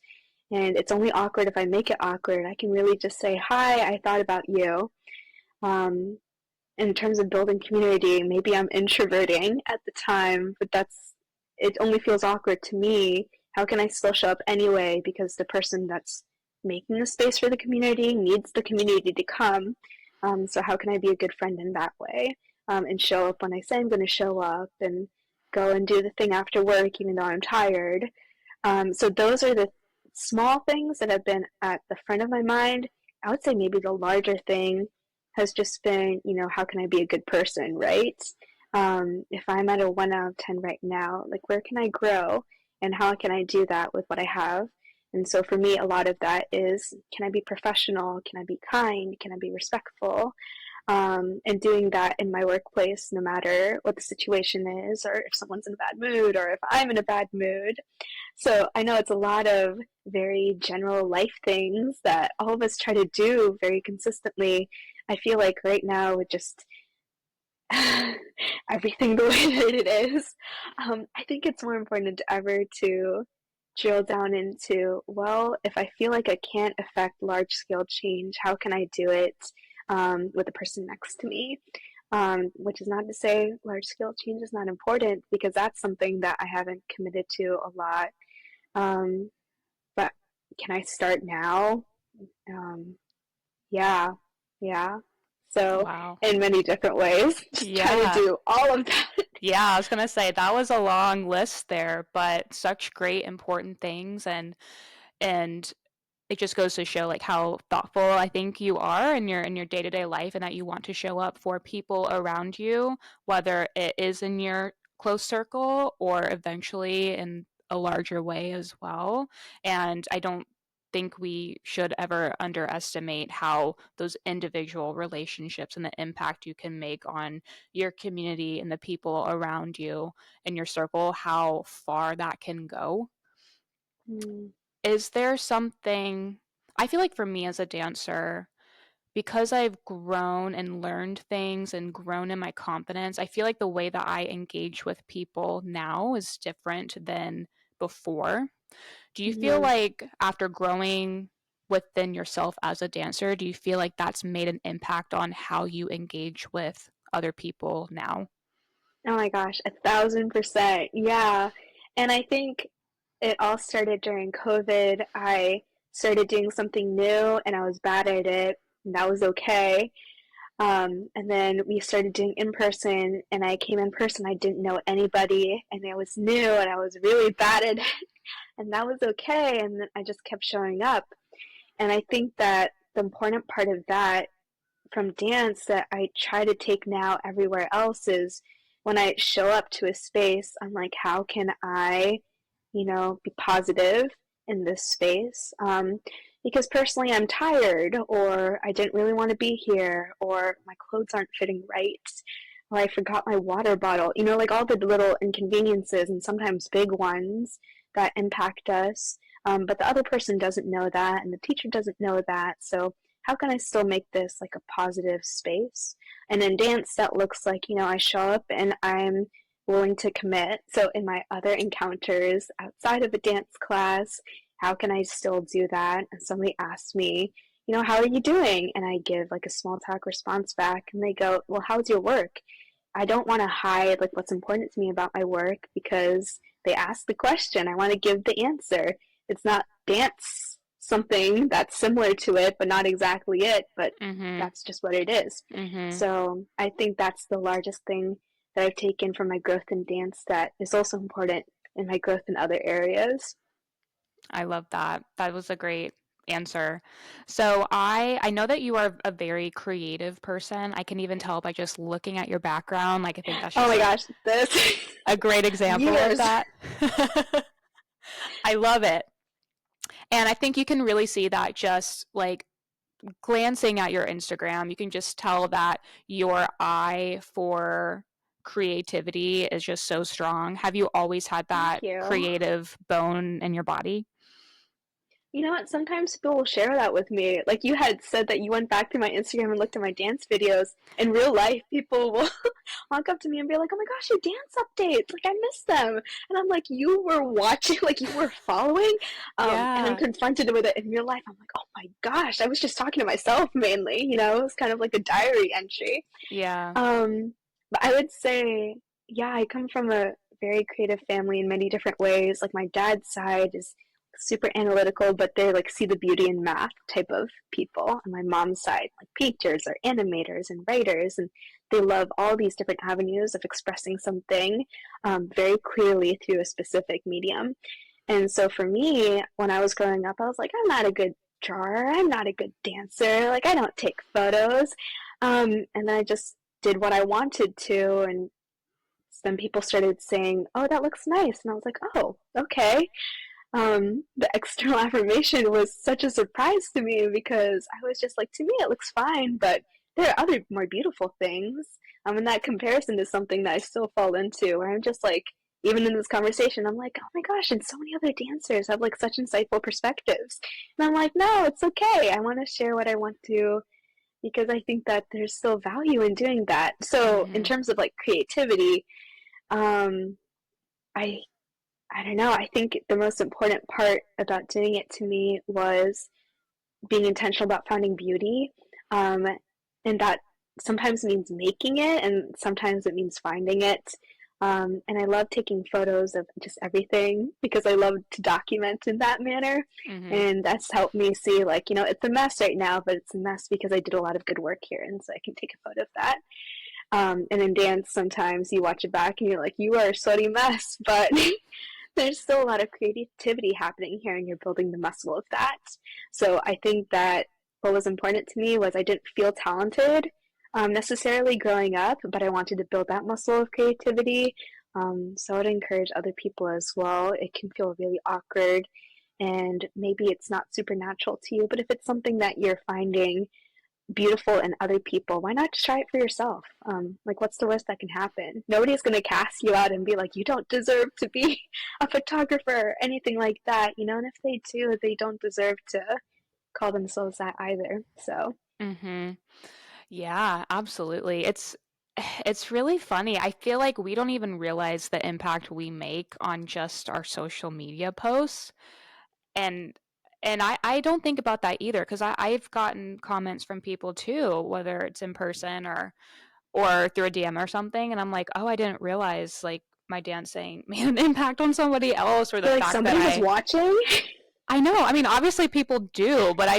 And it's only awkward if I make it awkward. I can really just say, hi, I thought about you. Um, in terms of building community, maybe I'm introverting at the time, but it only feels awkward to me. How can I still show up anyway? Because the person that's making the space for the community needs the community to come. So how can I be a good friend in that way? And show up when I say I'm going to show up, and go and do the thing after work, even though I'm tired. So those are the small things that have been at the front of my mind. I would say maybe the larger thing has just been, how can I be a good person, right? If I'm at a 1 out of 10 right now, like where can I grow and how can I do that with what I have? And so for me, a lot of that is, can I be professional? Can I be kind? Can I be respectful? And doing that in my workplace, no matter what the situation is, or if someone's in a bad mood, or if I'm in a bad mood. So I know it's a lot of very general life things that all of us try to do very consistently. I feel like right now, with just everything the way that it is. I think it's more important ever to drill down into, well, if I feel like I can't affect large scale change, how can I do it with the person next to me? Which is not to say large scale change is not important, because that's something that I haven't committed to a lot. Um, but can I start now? Um, yeah, yeah. So, Wow. in many different ways, just trying to Yeah. do all of that. Yeah, I was gonna say that was a long list there, but such great important things and it just goes to show like how thoughtful I think you are in your day-to-day life and that you want to show up for people around you, whether it is in your close circle or eventually in a larger way as well. And I don't think we should ever underestimate how those individual relationships and the impact you can make on your community and the people around you in your circle, how far that can go. Mm, Is there something I feel like for me as a dancer, because I've grown and learned things and grown in my confidence, I feel like the way that I engage with people now is different than before. Do you feel mhm. like after growing within yourself as a dancer, do you feel like that's made an impact on how you engage with other people now? Oh my gosh, 1,000%. Yeah. And I think it all started during COVID. I started doing something new and I was bad at it, and that was okay. And then we started doing in person, and I came in person. I didn't know anybody, and it was new, and I was really bad at it, and that was okay. And then I just kept showing up. And I think that the important part of that from dance that I try to take now everywhere else is when I show up to a space, I'm like, how can I, be positive in this space? Because personally, I'm tired, or I didn't really want to be here, or my clothes aren't fitting right, or I forgot my water bottle. Like all the little inconveniences and sometimes big ones that impact us. But the other person doesn't know that, and the teacher doesn't know that. So how can I still make this like a positive space? And in dance, that looks like, I show up and I'm willing to commit. So in my other encounters outside of a dance class, how can I still do that? And somebody asks me, how are you doing? And I give like a small talk response back, and they go, well, how's your work? I don't want to hide like what's important to me about my work, because they asked the question. I want to give the answer. It's not dance something that's similar to it, but not exactly it, but Mhm. that's just what it is. Mhm. So I think that's the largest thing that I've taken from my growth in dance that is also important in my growth in other areas. I love that. That was a great answer. So I know that you are a very creative person. I can even tell by just looking at your background. Like I think that's Oh just my gosh, this a great example of years. that. I love it. And I think you can really see that just like glancing at your Instagram. You can just tell that your eye for creativity is just so strong. Have you always had Thank that you. creative bone in your body? You know what? Sometimes people will share that with me. Like you had said that you went back through my Instagram and looked at my dance videos. In real life, people will walk up to me and be like, "Oh my gosh, your dance updates! Like I missed them." And I'm like, "You were watching, like you were following," and I'm Yeah. confronted with it in real life. I'm like, "Oh my gosh, I was just talking to myself mainly." It's kind of like a diary entry. Yeah. But I would say, yeah, I come from a very creative family in many different ways. Like my dad's side is super analytical, but they like see the beauty in math type of people. And my mom's side, like painters or animators and writers, and they love all these different avenues of expressing something very clearly through a specific medium. And so for me, when I was growing up, I was like, I'm not a good drawer. I'm not a good dancer. Like, I don't take photos. And then I just did what I wanted to. And then people started saying, oh, that looks nice. And I was like, oh, okay. The external affirmation was such a surprise to me, because I was just like, to me, it looks fine, but there are other more beautiful things. And that comparison is something that I still fall into, where I'm just like, even in this conversation, I'm like, oh my gosh, and so many other dancers have like such insightful perspectives. And I'm like, no, it's okay. I want to share what I want to, because I think that there's still value in doing that. So in Mm-hmm. terms of like creativity, um, I I don't know. I think the most important part about doing it to me was being intentional about finding beauty. Um, and that sometimes means making it, and sometimes it means finding it. And I love taking photos of just everything because I love to document in that manner. Mm-hmm. And that's helped me see, like, it's a mess right now, but it's a mess because I did a lot of good work here. And so I can take a photo of that. And in dance, sometimes you watch it back and you're like, you are a sweaty mess, but there's still a lot of creativity happening here and you're building the muscle of that. So I think that what was important to me was I didn't feel talented necessarily growing up, but I wanted to build that muscle of creativity. So I would encourage other people as well. It can feel really awkward and maybe it's not supernatural to you, but if it's something that you're finding beautiful in other people, why not just try it for yourself? Like, what's the worst that can happen? Nobody's going to cast you out and be like, you don't deserve to be a photographer or anything like that, And if they do, they don't deserve to call themselves that either. So, Mm-hmm. Yeah, absolutely. It's really funny. I feel like we don't even realize the impact we make on just our social media posts. And I don't think about that either because I've gotten comments from people too, whether it's in person or through a DM or something, and I'm like, oh, I didn't realize like my dancing made an impact on somebody else, or the feel like fact that somebody was watching. I know. I mean, obviously people do, but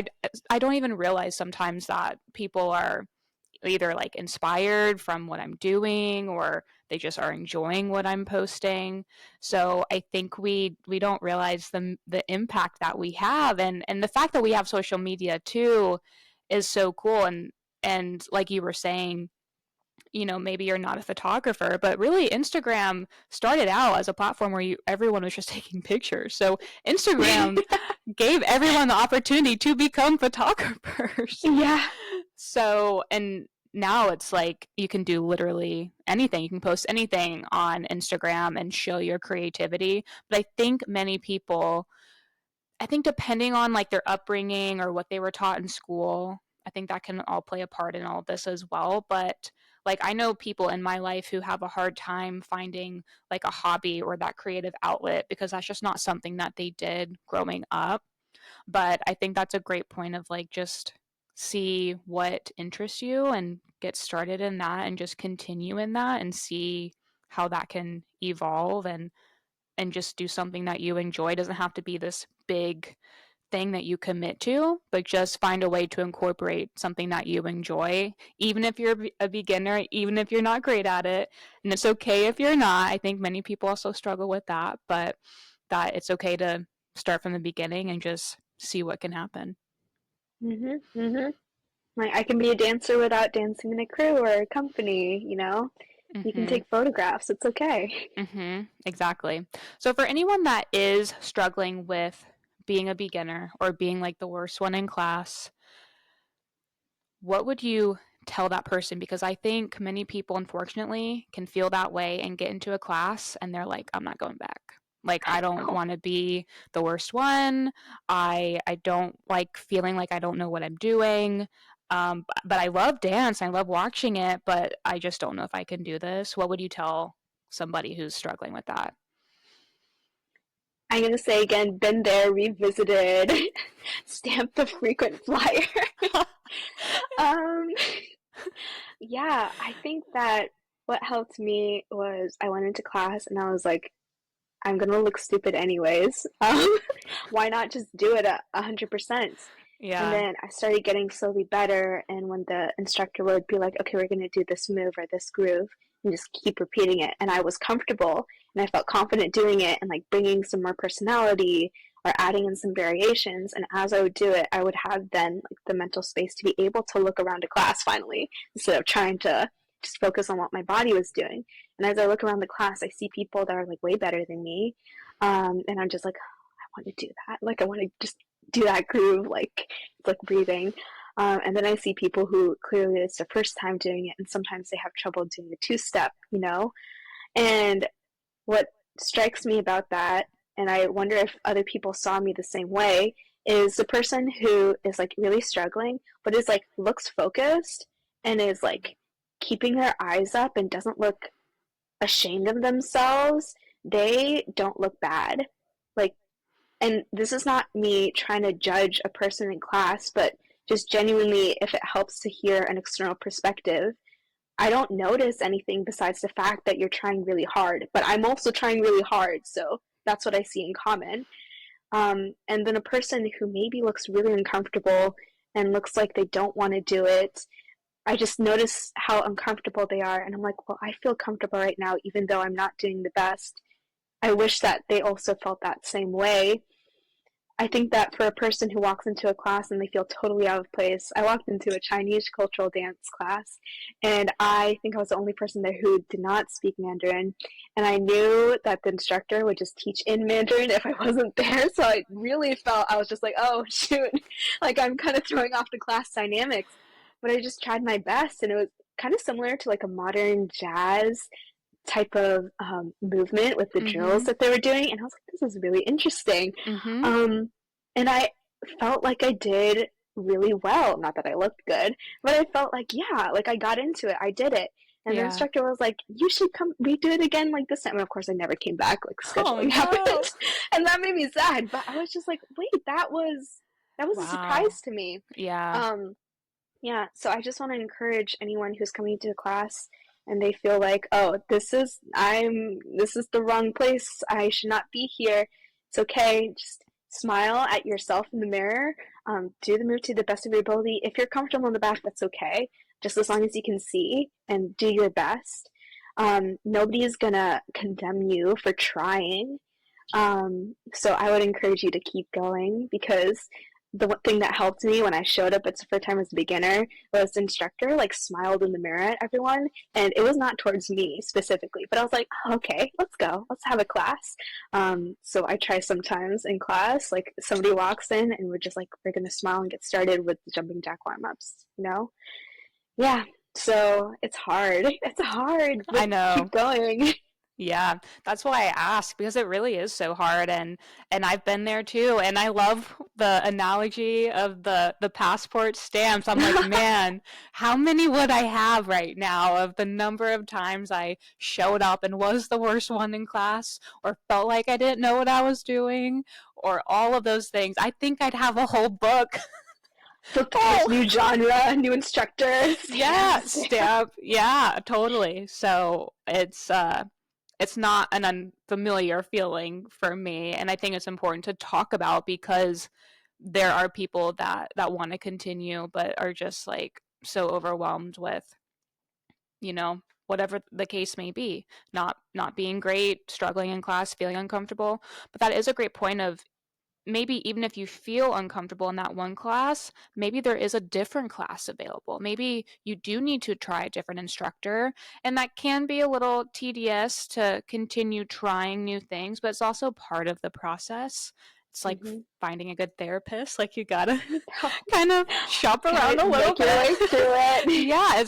I don't even realize sometimes that people are either like inspired from what I'm doing or they just are enjoying what I'm posting. So I think we don't realize the impact that we have, and the fact that we have social media too is so cool. And like you were saying, maybe you're not a photographer, but really Instagram started out as a platform where everyone was just taking pictures. So Instagram gave everyone the opportunity to become photographers. Yeah. So, and now it's like you can do literally anything. You can post anything on Instagram and show your creativity. But I think many people, I think depending on like their upbringing or what they were taught in school, I think that can all play a part in all of this as well. But like I know people in my life who have a hard time finding like a hobby or that creative outlet because that's just not something that they did growing up. But I think that's a great point of like just see what interests you and get started in that and just continue in that and see how that can evolve and just do something that you enjoy. It doesn't have to be this big thing that you commit to, but just find a way to incorporate something that you enjoy, even if you're a beginner, even if you're not great at it. And it's okay if you're not. I think many people also struggle with that, but that it's okay to start from the beginning and just see what can happen. Mhm. Mhm. Like, I can be a dancer without dancing in a crew or a company. You can Mhm. take photographs. It's okay. Mhm. Exactly. So for anyone that is struggling with being a beginner or being like the worst one in class, what would you tell that person? Because I think many people, unfortunately, can feel that way and get into a class and they're like, I'm not going back. Like, I don't Oh. want to be the worst one. I don't like feeling like I don't know what I'm doing. But I love dance. I love watching it, but I just don't know if I can do this. What would you tell somebody who's struggling with that? I'm gonna say again, been there, revisited, stamped the frequent flyer. um, yeah, I think that what helped me was I went into class and I was like, I'm gonna look stupid anyways. Why not just do it 100%? And Yeah. then I started getting slowly better. And when the instructor would be like, okay, we're gonna do this move or this groove, and just keep repeating it, and I was comfortable and I felt confident doing it and like bringing some more personality or adding in some variations. And as I would do it, I would have then like the mental space to be able to look around a class finally instead of trying to just focus on what my body was doing. And as I look around the class, I see people that are like way better than me. And I'm just like, oh, I want to do that. Like, I want to just do that groove. Like, it's like breathing. And then I see people who clearly it's their first time doing it, and sometimes they have trouble doing the two step. And what strikes me about that, and I wonder if other people saw me the same way, is the person who is like really struggling, but is like looks focused and is like keeping their eyes up and doesn't look ashamed of themselves. They don't look bad. Like, and this is not me trying to judge a person in class, but just genuinely, if it helps to hear an external perspective, I don't notice anything besides the fact that you're trying really hard, but I'm also trying really hard, so that's what I see in common. And then a person who maybe looks really uncomfortable and looks like they don't want to do it, I just notice how uncomfortable they are, and I'm like, well, I feel comfortable right now, even though I'm not doing the best. I wish that they also felt that same way. I think that for a person who walks into a class and they feel totally out of place, I walked into a Chinese cultural dance class, and I think I was the only person there who did not speak Mandarin. And I knew that the instructor would just teach in Mandarin if I wasn't there. So I really felt, I was just like, oh, shoot, like I'm kind of throwing off the class dynamics. But I just tried my best, and it was kind of similar to like a modern jazz type of movement with the drills Mm-hmm. that they were doing, and I was like, this is really interesting. Mm-hmm. Um, and I felt like I did really well. Not that I looked good, but I felt like, yeah, like I got into it. I did it. And the Yeah. instructor was like, you should come redo it again like this time. And of course, I never came back. Like Oh scheduling happened, no. and that made me sad. But I was just like, wait, that was a Wow. surprise to me. Yeah. Um, yeah, so I just want to encourage anyone who's coming to class and they feel like, oh, this is the wrong place. I should not be here. It's okay. Just smile at yourself in the mirror. Do the move to the best of your ability. If you're comfortable in the back, that's okay. Just as long as you can see and do your best. Nobody is gonna condemn you for trying. So I would encourage you to keep going, because the one thing that helped me when I showed up at the first time as a beginner was the instructor like smiled in the mirror at everyone, and it was not towards me specifically, but I was like, oh, okay, let's go, let's have a class. So I try sometimes in class, like somebody walks in and we're gonna smile and get started with the jumping jack warm ups, you know? Yeah. So it's hard. It's hard, but I know. keep going. Yeah, that's why I ask, because it really is so hard, and I've been there too, and I love the analogy of the passport stamps. I'm like, man, how many would I have right now of the number of times I showed up and was the worst one in class, or felt like I didn't know what I was doing, or all of those things. I think I'd have a whole book. Flip the page, Oh, new genre, new instructor, yeah, stamp, stamp. stamp. Yeah, totally. So it's not an unfamiliar feeling for me, and I think it's important to talk about, because there are people that want to continue but are just like so overwhelmed with, whatever the case may be, not being great, struggling in class, feeling uncomfortable. But that is a great point of, maybe even if you feel uncomfortable in that one class, maybe there is a different class available. Maybe you do need to try a different instructor, and that can be a little tedious to continue trying new things, but it's also part of the process. It's like Mm-hmm. finding a good therapist. Like, you gotta kind of shop around Gotta a little make your bit. way through it. Yeah,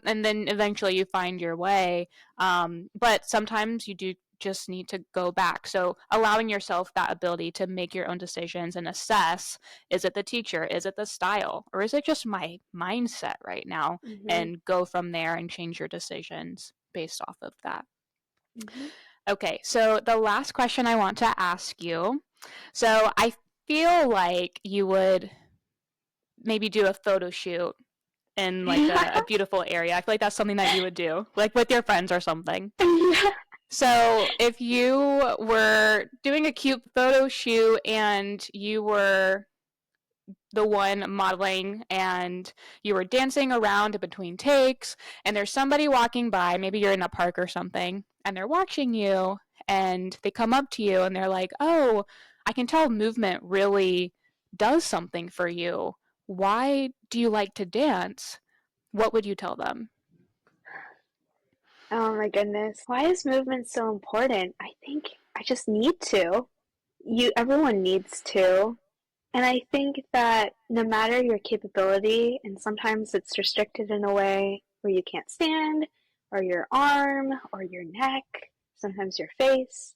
and then eventually you find your way. But sometimes you do just need to go back. So allowing yourself that ability to make your own decisions and assess, is it the teacher? Is it the style? Or is it just my mindset right now? Mm-hmm. And go from there and change your decisions based off of that. Mm-hmm. Okay, so the last question I want to ask you. So I feel like you would maybe do a photo shoot in like a beautiful area. I feel like that's something that you would do, like with your friends or something. Yeah. So, if you were doing a cute photo shoot and you were the one modeling and you were dancing around between takes, and there's somebody walking by, maybe you're in a park or something, and they're watching you, and they come up to you and they're like, "Oh, I can tell movement really does something for you. Why do you like to dance?" What would you tell them? Oh my goodness. Why is movement so important? I think I just need to. Everyone needs to. And I think that no matter your capability, and sometimes it's restricted in a way where you can't stand, or your arm, or your neck, sometimes your face,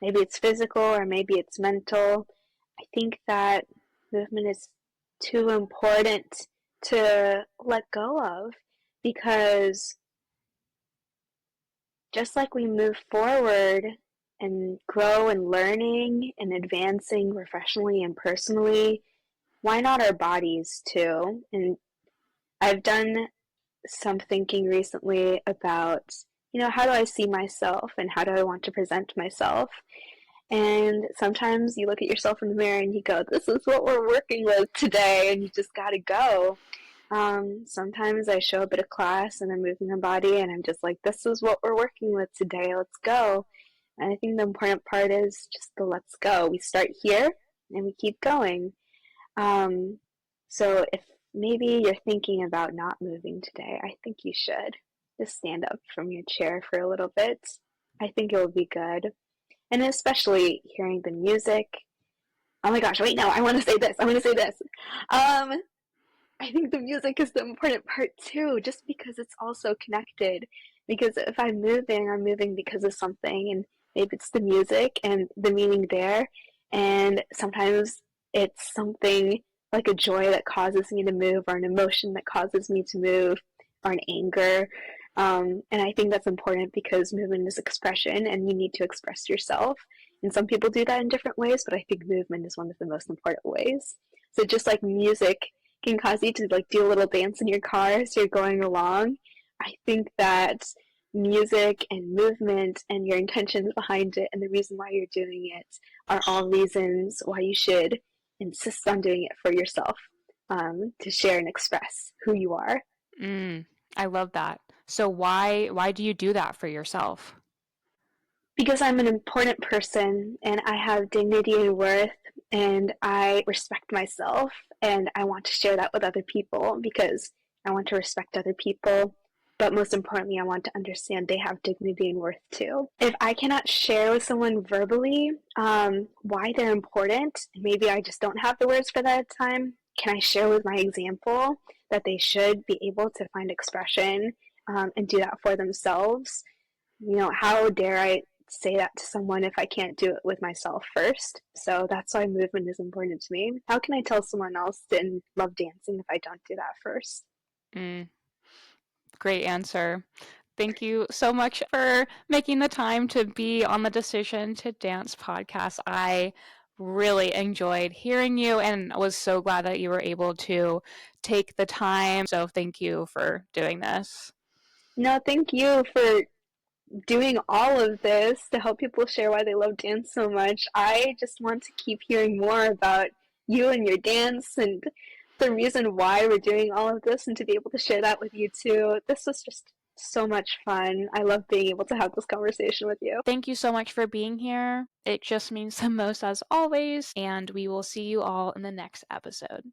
maybe it's physical or maybe it's mental. I think that movement is too important to let go of because just like we move forward and grow and learning and advancing professionally and personally, why not our bodies too? And I've done some thinking recently about, how do I see myself and how do I want to present myself? And sometimes you look at yourself in the mirror and you go, this is what we're working with today, and you just gotta go. Sometimes I show up at a class and I'm moving my body and I'm just like, this is what we're working with today, let's go. And I think the important part is just the let's go. We start here and we keep going. Um, so if maybe you're thinking about not moving today, I think you should just stand up from your chair for a little bit. I think it will be good. And especially hearing the music. Oh my gosh, wait, no, I want to say this. I want to say this. Um, I think the music is the important part too, just because it's also connected. Because if I'm moving because of something, and maybe it's the music and the meaning there. And sometimes it's something like a joy that causes me to move, or an emotion that causes me to move, or an anger. And I think that's important because movement is expression, and you need to express yourself. And some people do that in different ways, but I think movement is one of the most important ways. So just like music can cause you to like do a little dance in your car as you're going along. I think that music and movement and your intentions behind it and the reason why you're doing it are all reasons why you should insist on doing it for yourself, to share and express who you are. Mm, I love that. So why do you do that for yourself? Because I'm an important person and I have dignity and worth and I respect myself and I want to share that with other people because I want to respect other people. But most importantly, I want to understand they have dignity and worth too. If I cannot share with someone verbally why they're important, maybe I just don't have the words for that time, can I share with my example that they should be able to find expression and do that for themselves? How dare I say that to someone if I can't do it with myself first? So that's why movement is important to me. How can I tell someone else to love dancing if I don't do that first? Mm, great answer. Thank you so much for making the time to be on the Decision to Dance podcast. I really enjoyed hearing you and was so glad that you were able to take the time. So thank you for doing this. No, thank you for doing all of this to help people share why they love dance so much. I just want to keep hearing more about you and your dance and the reason why we're doing all of this and to be able to share that with you too. This was just so much fun. I love being able to have this conversation with you. Thank you so much for being here. It just means the most as always, and we will see you all in the next episode.